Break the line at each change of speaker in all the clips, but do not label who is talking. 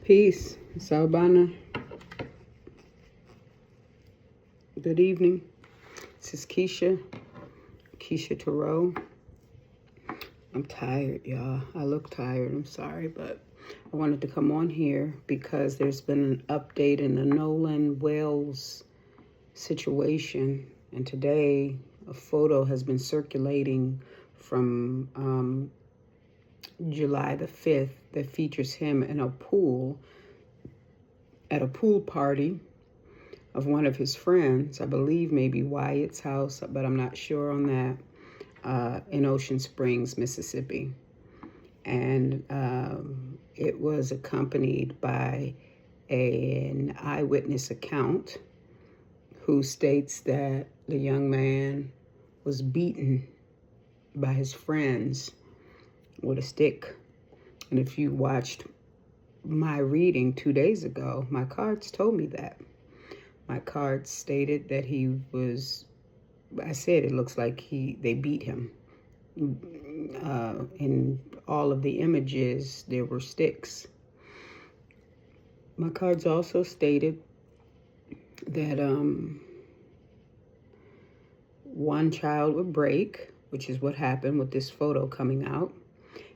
Peace, Salbana. Good evening. This is Keisha Tarot. I'm tired, y'all. I look tired. I'm sorry, but I wanted to come on here because there's been an update in the Nolan Wells situation. And today, a photo has been circulating from July the 5th that features him in a pool at a pool party of one of his friends, I believe maybe Wyatt's house, but I'm not sure on that, in Ocean Springs, Mississippi. And it was accompanied by an eyewitness account who states that the young man was beaten by his friends with a stick. And if you watched my reading 2 days ago, my cards told me that. My cards stated that he was, I said it looks like they beat him. In all of the images, there were sticks. My cards also stated that one child would break, which is what happened with this photo coming out,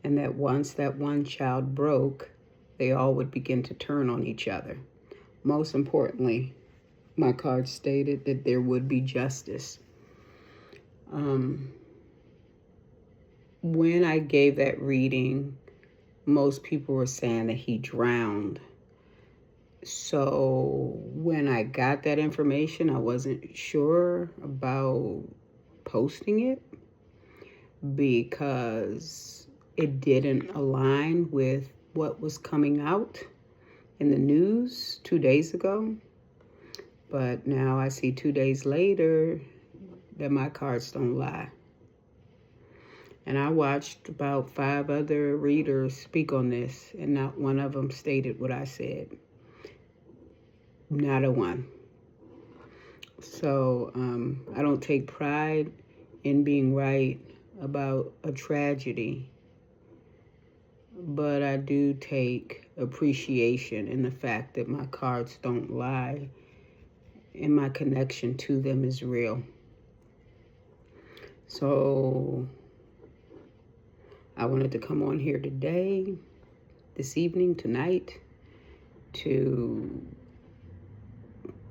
and that once that one child broke, they all would begin to turn on each other. Most importantly, my card stated that there would be justice. When I gave that reading, most people were saying that he drowned. So when I got that information, I wasn't sure about posting it because it didn't align with what was coming out in the news 2 days ago. But now I see 2 days later that my cards don't lie. And I watched about 5 other readers speak on this, and not one of them stated what I said. Not a one. So I don't take pride in being right about a tragedy, but I do take appreciation in the fact that my cards don't lie and my connection to them is real. So I wanted to come on here today, this evening, tonight, to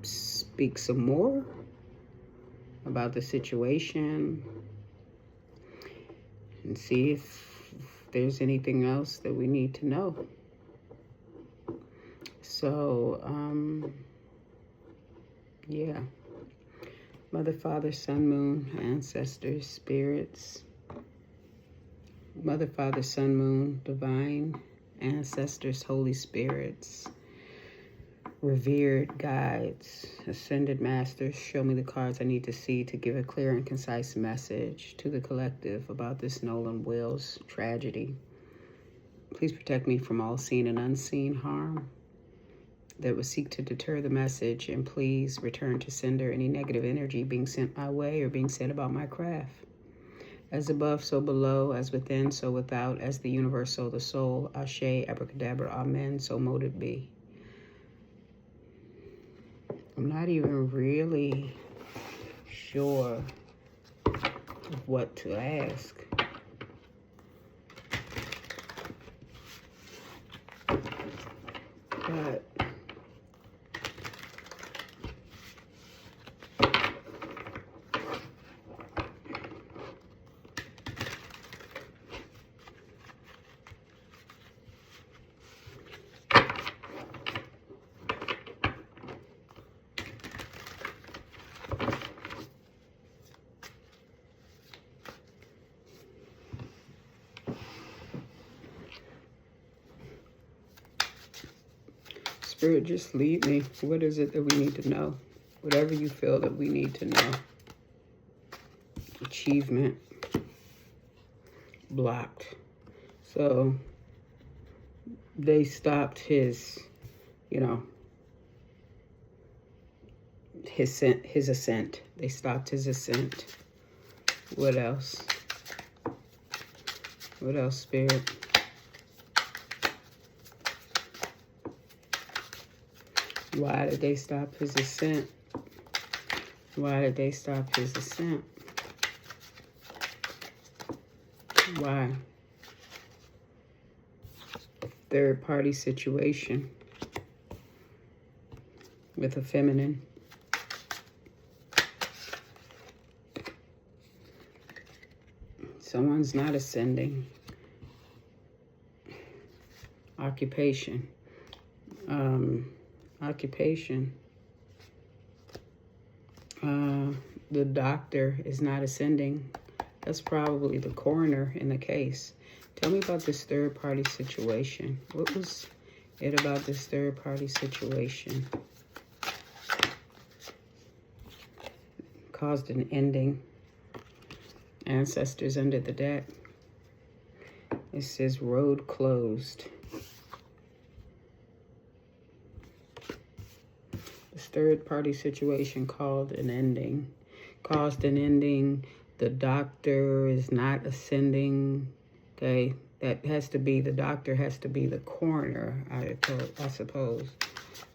speak some more about the situation and see if there's anything else that we need to know. So, yeah. Mother, Father, Sun, Moon, ancestors, spirits. Mother, Father, Sun, Moon, divine, ancestors, Holy Spirits, revered guides, ascended masters, show me the cards I need to see to give a clear and concise message to the collective about this Nolan Wells tragedy. Please protect me from all seen and unseen harm that would seek to deter the message, and please return to sender any negative energy being sent my way or being said about my craft. As above, so below, as within, so without, as the universe, so the soul. Ashe, abracadabra, amen, so mote it be. I'm not even really sure of what to ask. But Spirit, just lead me. What is it that we need to know? Whatever you feel that we need to know. Achievement. Blocked. So they stopped his, his ascent. They stopped his ascent. What else? What else, Spirit? Why did they stop his ascent? Why did they stop his ascent? Why? Third party situation with a feminine. Someone's not ascending. Occupation. Occupation. The doctor is not ascending. That's probably the coroner in the case. Tell me about this third party situation. What was it about this third party situation? Caused an ending. Ancestors under the deck. It says road closed. This third party situation caused an ending. The doctor is not ascending. Okay, that has to be, the doctor has to be the coroner, I suppose.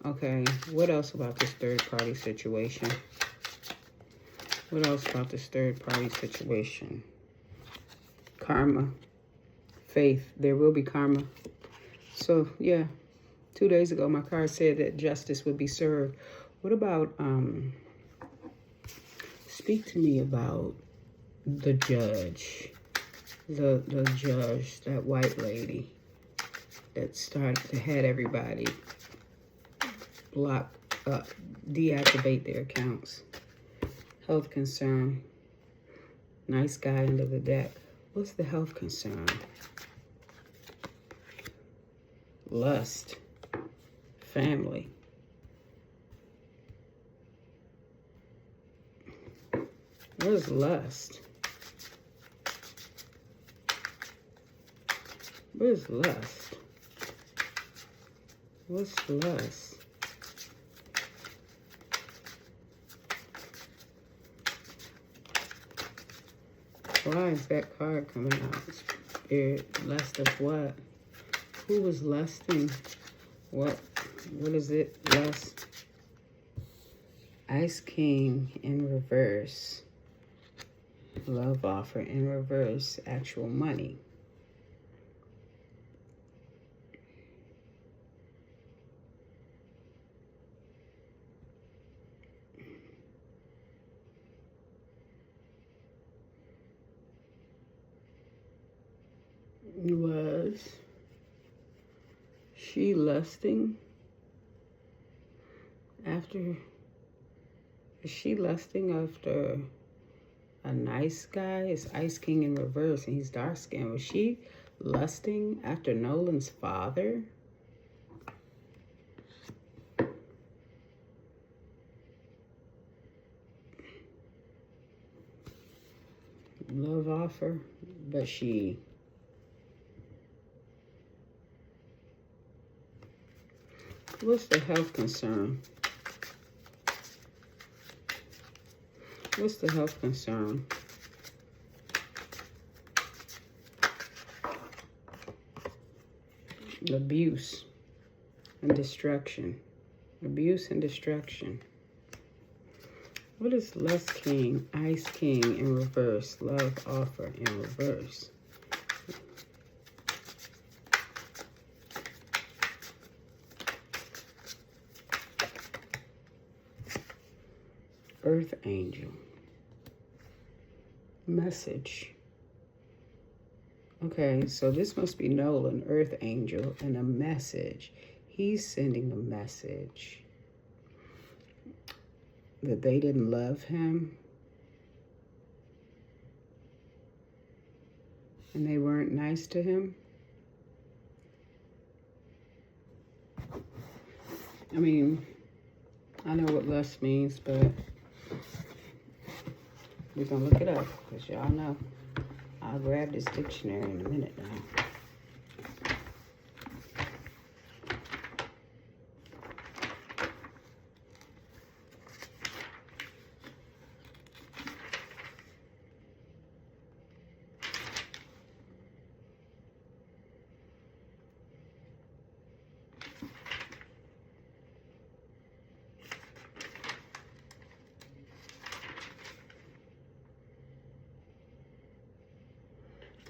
Okay, what else about this third party situation? What else about this third party situation? Karma. Faith. There will be karma. So, yeah. 2 days ago, my card said that justice would be served. What about, speak to me about the judge. The judge, that white lady that had everybody block up, deactivate their accounts. Health concern. Nice guy under the deck. What's the health concern? Lust. Family. What is lust? What is lust? What's lust? Why is that card coming out? Spirit, lust of what? Who was lusting? What is it? Lust. Ice King in reverse. Love offer in reverse. Actual money. Was she lusting after? Is she lusting after a nice guy? It's Ice King in reverse and he's dark skinned. Was she lusting after Nolan's father? Love offer, but she... What's the health concern? What's the health concern? Abuse and destruction. Abuse and destruction. What is Lust King, Ice King in reverse, love offer in reverse? Earth Angel. Message. Okay, so this must be Nolan, Earth Angel, and a message. He's sending a message that they didn't love him and they weren't nice to him. I mean, I know what lust means, but we're gonna look it up because y'all know. I'll grab this dictionary in a minute now.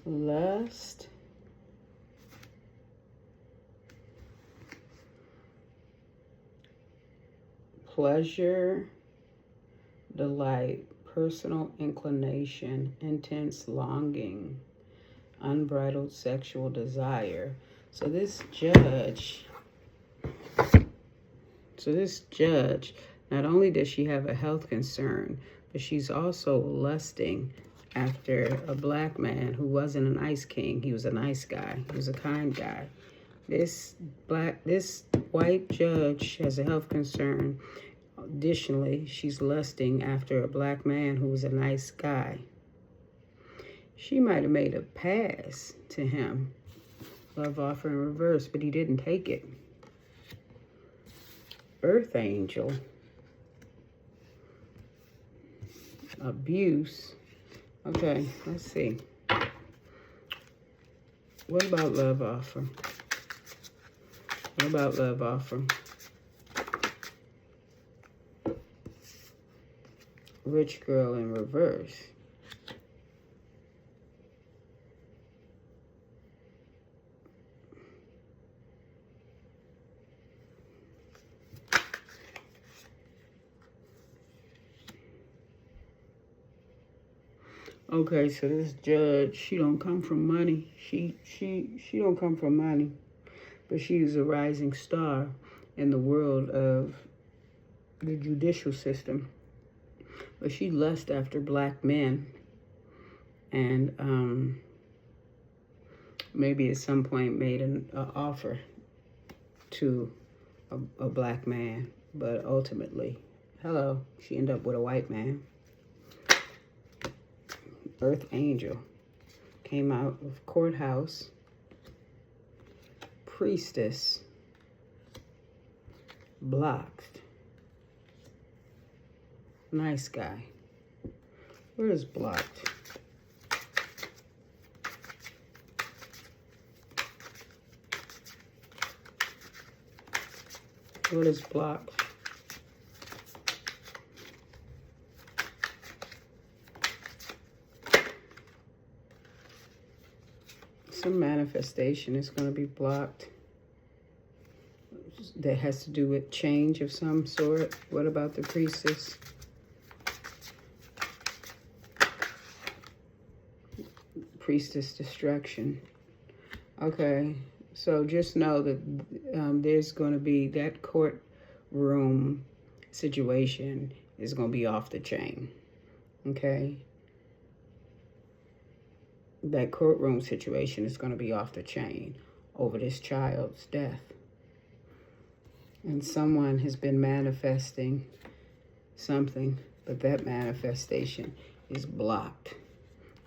lust, pleasure, delight, personal inclination, intense longing, unbridled sexual desire. So this judge, not only does she have a health concern, but she's also lusting after a black man who wasn't a nice king. He was a nice guy. He was a kind guy. This white judge has a health concern. Additionally, she's lusting after a black man who was a nice guy. She might have made a pass to him, love offer in reverse, but he didn't take it. Earth angel, abuse. Okay, let's see. What about love offer? What about love offer? Rich girl in reverse. Okay, so this judge, she don't come from money. She don't come from money, but she is a rising star in the world of the judicial system. But she lusts after black men, and maybe at some point made an offer to a black man, but ultimately, hello, she ended up with a white man. Earth angel came out of courthouse, priestess, blocked, nice guy. Where is blocked? What is blocked? Some manifestation is going to be blocked that has to do with change of some sort. What about the priestess? Priestess destruction. Okay, so just know that there's going to be that courtroom situation is going to be off the chain. Okay? That courtroom situation is going to be off the chain over this child's death. And someone has been manifesting something, but that manifestation is blocked.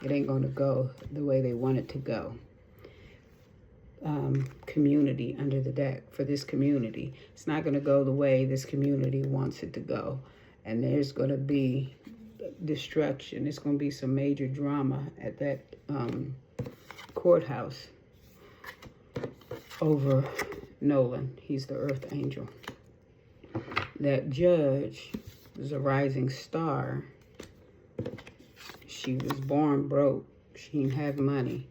It ain't going to go the way they want it to go. Community under the deck for this community. It's not going to go the way this community wants it to go. And there's going to be destruction. It's going to be some major drama at that courthouse over Nolan. He's the earth angel. That judge is a rising star. She was born broke. She didn't have money.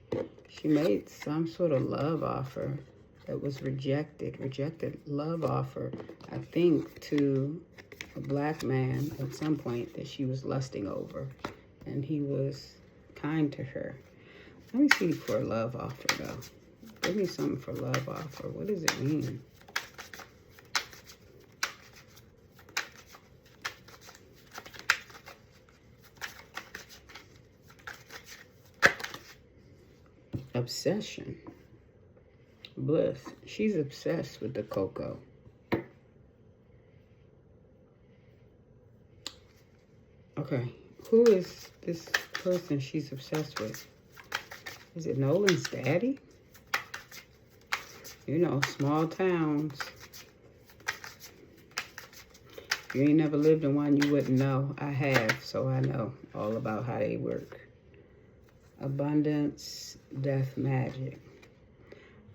She made some sort of love offer that was rejected. Rejected love offer, I think, to a black man at some point that she was lusting over. And he was kind to her. Let me see for a love offer, though. Give me something for love offer. What does it mean? Obsession. Bliss. She's obsessed with the cocoa. Okay. Who is this person she's obsessed with? Is it Nolan's daddy? You know, small towns. If you ain't never lived in one, you wouldn't know. I have, so I know all about how they work. Abundance, death, magic.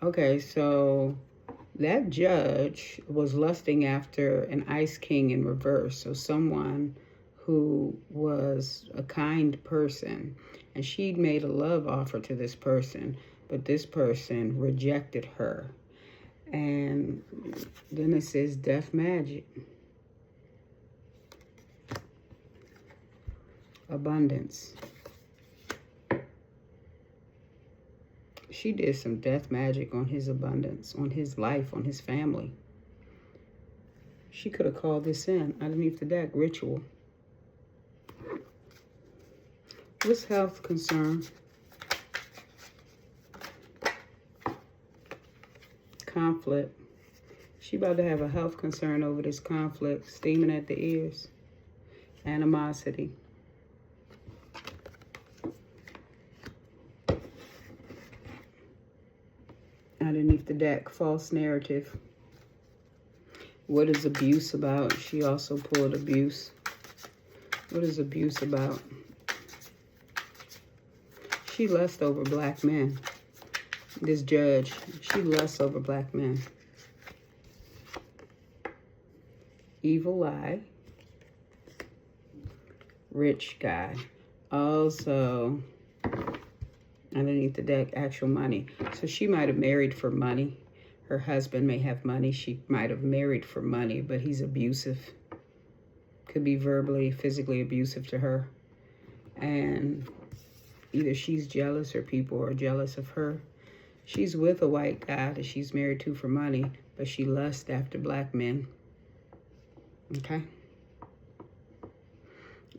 Okay, so that judge was lusting after an ice king in reverse. So someone who was a kind person And she'd made a love offer to this person, but this person rejected her. And then it says death magic. Abundance. She did some death magic on his abundance, on his life, on his family. She could have called this in underneath the deck. Ritual. What's health concern? Conflict. She about to have a health concern over this conflict. Steaming at the ears. Animosity. Underneath the deck, false narrative. What is abuse about? She also pulled abuse. What is abuse about? She lusts over black men. This judge, she lusts over black men. Evil eye. Rich guy. Also, underneath the deck, actual money. So she might have married for money. Her husband may have money. She might have married for money, but he's abusive. Could be verbally, physically abusive to her. And either she's jealous or people are jealous of her. She's with a white guy that she's married to for money, but she lusts after black men. Okay?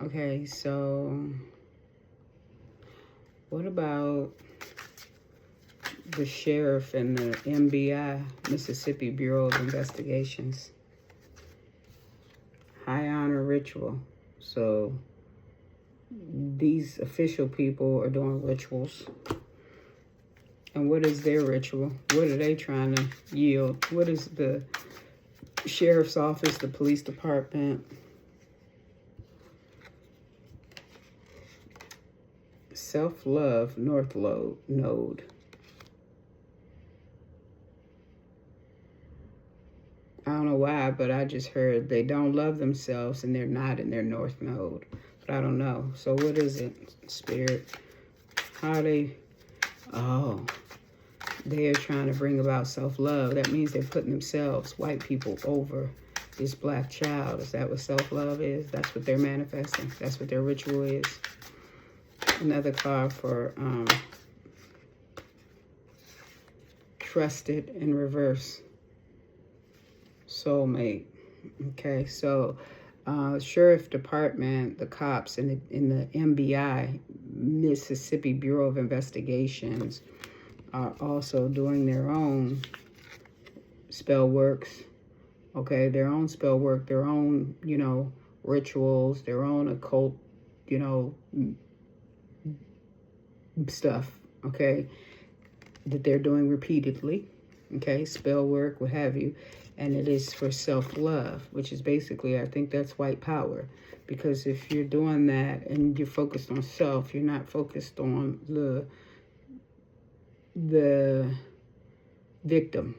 Okay, so what about the sheriff and the MBI, Mississippi Bureau of Investigations? High honor ritual. So these official people are doing rituals. And what is their ritual? What are they trying to yield? What is the sheriff's office, the police department? Self-love, North Node. I don't know why, but I just heard they don't love themselves and they're not in their North Node. But I don't know. So what is it, Spirit? How they... Oh, they're trying to bring about self-love. That means they're putting themselves, white people, over this black child. Is that what self-love is? That's what they're manifesting. That's what their ritual is. Another card for trusted in reverse. Soulmate. Okay, so sheriff department, the cops in the MBI, Mississippi Bureau of Investigations, are also doing their own spell works. Okay, their own spell work, their own, rituals, their own occult, stuff, okay, that they're doing repeatedly, okay, spell work, what have you, and it is for self-love, which is basically, I think that's white power, because if you're doing that and you're focused on self, you're not focused on the victim,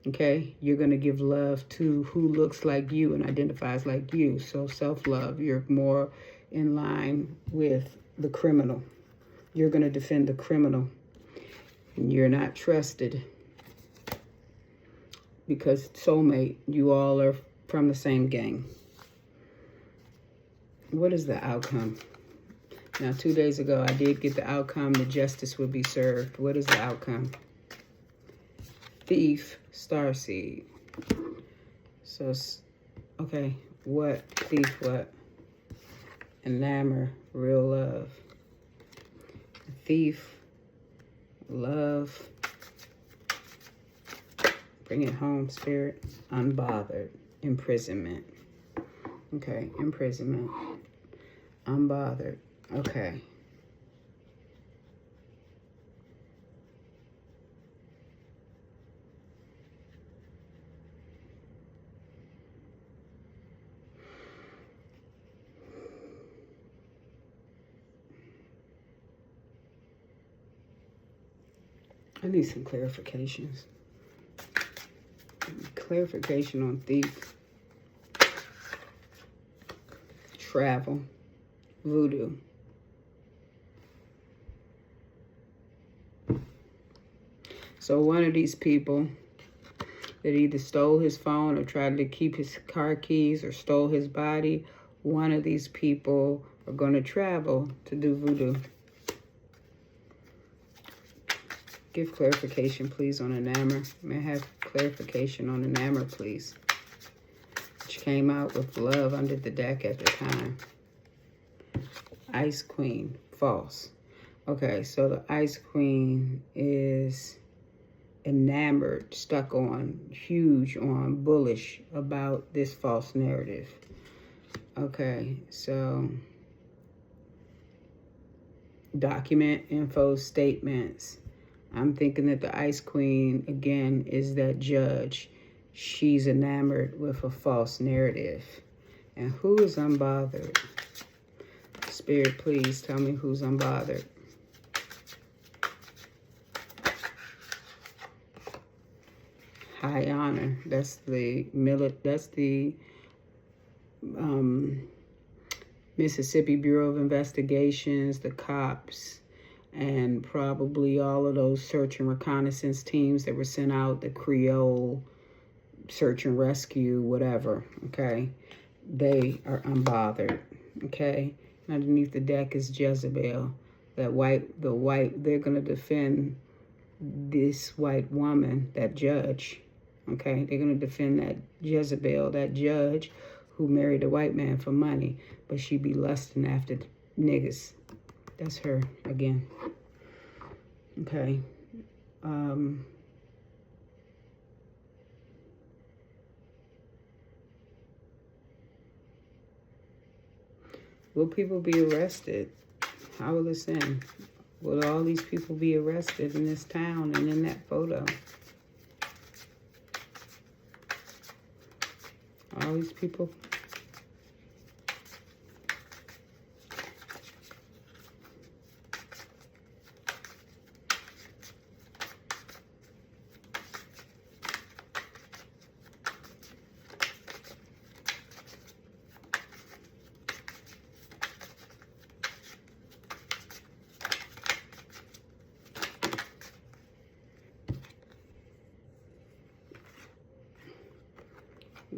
okay, you're going to give love to who looks like you and identifies like you, so self-love, you're more in line with the criminal. You're going to defend the criminal. And you're not trusted. Because soulmate, you all are from the same gang. What is the outcome? Now, 2 days ago, I did get the outcome that justice would be served. What is the outcome? Thief, starseed. So, okay, what? Thief, what? Enamor, real love. Thief, love, bring it home, Spirit, unbothered, imprisonment. Okay, imprisonment, unbothered. Okay. I need some clarifications. Clarification on thief, travel, voodoo. So one of these people that either stole his phone or tried to keep his car keys or stole his body, one of these people are going to travel to do voodoo. Give clarification, please, on enamor. May I have clarification on enamor, please? Which came out with love under the deck at the time. Ice Queen, false. Okay, so the Ice Queen is enamored, stuck on, huge on, bullish about this false narrative. Okay, so document, info, statements. I'm thinking that the Ice Queen, again, is that judge. She's enamored with a false narrative. And who is unbothered? Spirit, please tell me who's unbothered. High honor. That's the Mississippi Bureau of Investigations, the cops, and probably all of those search and reconnaissance teams that were sent out, the Creole, search and rescue, whatever, okay? They are unbothered, okay? Underneath the deck is Jezebel. They're going to defend this white woman, that judge, okay? They're going to defend that Jezebel, that judge who married a white man for money, but she be lusting after niggas. That's her again. Okay. Will people be arrested? How will this end? Will all these people be arrested in this town and in that photo? All these people.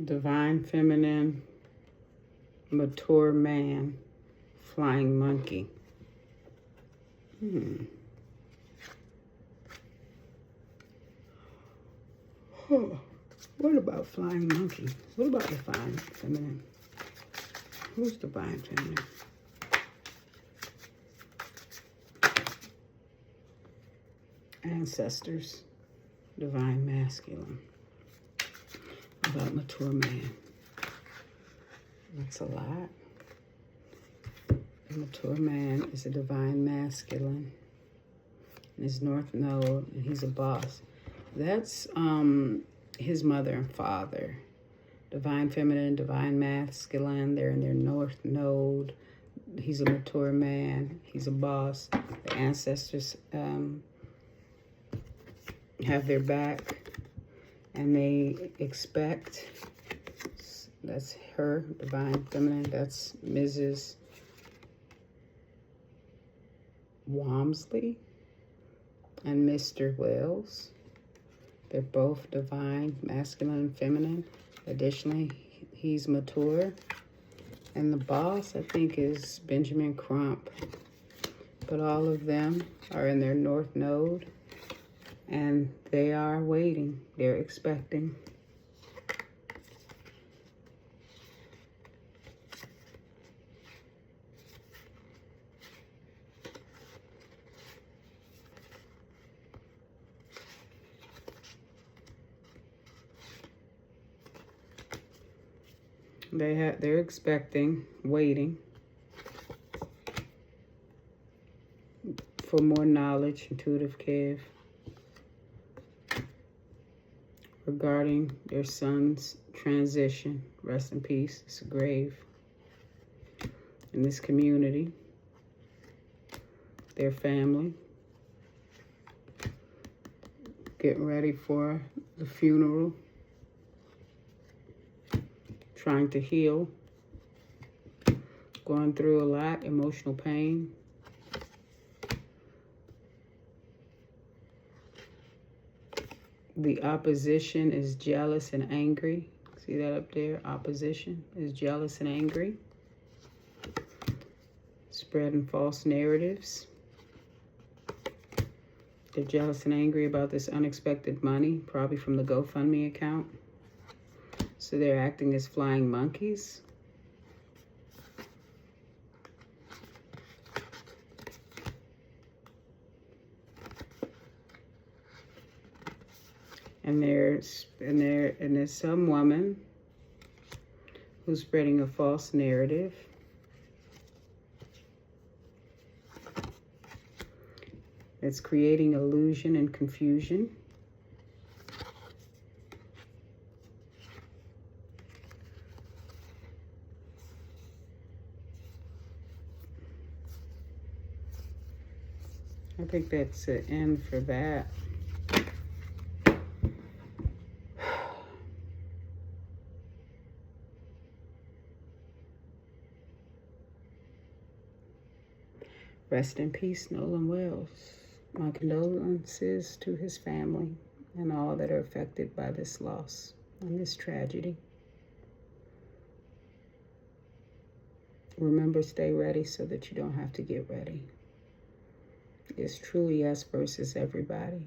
Divine feminine, mature man, flying monkey. What about flying monkey? What about divine feminine? Who's divine feminine? Ancestors, divine masculine. About mature man. That's a lot. A mature man is a divine masculine. And his north node, and he's a boss. That's his mother and father. Divine feminine, divine masculine. They're in their north node. He's a mature man. He's a boss. The ancestors have their back. And they expect, that's her, divine feminine, that's Mrs. Walmsley and Mr. Wells. They're both divine, masculine and feminine. Additionally, he's mature. And the boss, I think, is Benjamin Crump. But all of them are in their north node. And they are waiting. They're expecting. They're expecting, waiting for more knowledge, intuitive give, regarding their son's transition. Rest in peace. It's a grave in this community. Their family getting ready for the funeral, trying to heal, going through a lot, emotional pain. The opposition is jealous and angry. See that up there? Opposition is jealous and angry. Spreading false narratives. They're jealous and angry about this unexpected money, probably from the GoFundMe account. So they're acting as flying monkeys. And there's some woman who's spreading a false narrative. It's creating illusion and confusion. I think that's the end for that. Rest in peace, Nolan Wells. My condolences to his family and all that are affected by this loss and this tragedy. Remember, stay ready so that you don't have to get ready. It's truly us versus everybody.